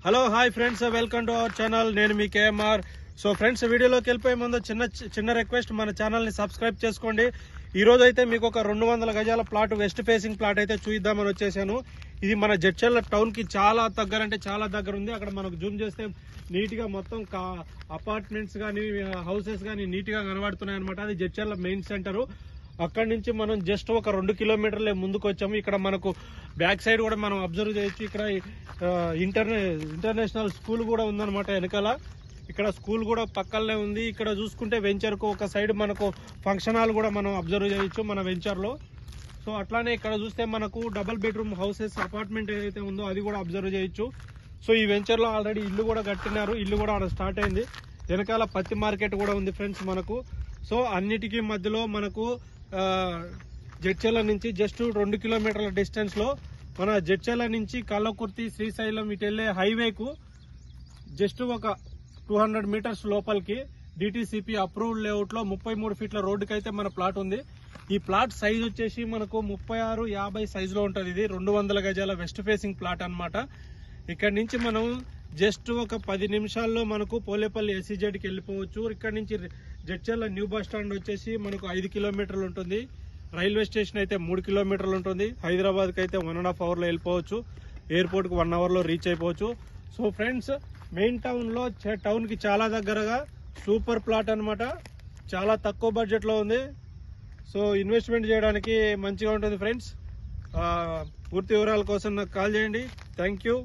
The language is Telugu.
Hello hi friends, welcome to our channel. నేను మీ కేఎంఆర్. సో ఫ్రెండ్స్, వీడియోలోకి వెళ్ళిపోయే ముందు చిన్న రిక్వెస్ట్, మన ఛానల్ని సబ్స్క్రైబ్ చేసుకోండి. ఈ రోజు అయితే మీకు ఒక 200 గజాల ప్లాట్, వెస్ట్ ఫేసింగ్ ప్లాట్ అయితే చూద్దామని వచ్చేసాను. ఇది మన జడ్చర్ల టౌన్ కి చాలా దగ్గర, అంటే చాలా దగ్గర ఉంది. అక్కడ మనకు జూమ్ చేస్తే నీట్ గా మొత్తం అపార్ట్మెంట్స్ గానీ హౌసెస్ గానీ నీట్ గా కనబడుతున్నాయి అనమాట. అది జడ్చర్ల మెయిన్ సెంటర్. అక్కడి నుంచి మనం జస్ట్ ఒక 2 కిలోమీటర్లే ముందుకు వచ్చాము. ఇక్కడ మనకు బ్యాక్ సైడ్ కూడా మనం అబ్జర్వ్ చేయొచ్చు. ఇక్కడ ఇంటర్నేషనల్ స్కూల్ కూడా ఉందన్నమాట వెనకాల. ఇక్కడ స్కూల్ కూడా పక్కనే ఉంది. ఇక్కడ చూసుకుంటే వెంచర్ కు ఒక సైడ్ మనకు ఫంక్షన్ హాల్ కూడా మనం అబ్జర్వ్ చేయొచ్చు మన వెంచర్ లో. సో అట్లానే ఇక్కడ చూస్తే మనకు డబుల్ బెడ్రూమ్ హౌసెస్ అపార్ట్మెంట్ ఏదైతే ఉందో అది కూడా అబ్జర్వ్ చేయొచ్చు. సో ఈ వెంచర్ లో ఆల్రెడీ ఇల్లు కూడా కట్టినారు. ఇల్లు కూడా అక్కడ స్టార్ట్ అయింది. వెనకాల పత్తి మార్కెట్ కూడా ఉంది ఫ్రెండ్స్ మనకు. సో అన్నిటికీ మధ్యలో మనకు జడ్చర్ల నుంచి జస్ట్ 2 కిలోమీటర్ల డిస్టెన్స్ లో మన జడ్చర్ల నుంచి కల్లకుర్తి, శ్రీశైలం ఇటు వెళ్లే హైవేకు జస్ట్ ఒక 200 మీటర్స్ లోపలికి డిటిసిపి అప్రూవ్డ్ లేఅవుట్ లో 33 ఫీట్ల రోడ్డుకి అయితే మన ప్లాట్ ఉంది. ఈ ప్లాట్ సైజ్ వచ్చేసి మనకు 36-50 సైజులో ఉంటుంది. ఇది 200 గజాల వెస్ట్ ఫేసింగ్ ప్లాట్ అన్నమాట. ఇక్కడ నుంచి మనం జస్ట్ ఒక 10 నిమిషాల్లో మనకు పోలేపల్లి ఎస్సీజెడ్కి వెళ్ళిపోవచ్చు. ఇక్కడ నుంచి జడ్చర్ల న్యూ బస్ స్టాండ్ వచ్చేసి మనకు 5 కిలోమీటర్లు ఉంటుంది. రైల్వే స్టేషన్ అయితే 3 కిలోమీటర్లు ఉంటుంది. హైదరాబాద్కి అయితే 1.5 అవర్లో వెళ్ళిపోవచ్చు. ఎయిర్పోర్ట్కి 1 అవర్లో రీచ్ అయిపోవచ్చు. సో ఫ్రెండ్స్, మెయిన్ టౌన్ కి చాలా దగ్గరగా సూపర్ ప్లాట్ అన్నమాట. చాలా తక్కువ బడ్జెట్ లో ఉంది. సో ఇన్వెస్ట్మెంట్ చేయడానికి మంచిగా ఉంటుంది ఫ్రెండ్స్. పూర్తి వివరాల కోసం నాకు కాల్ చేయండి. Thank you.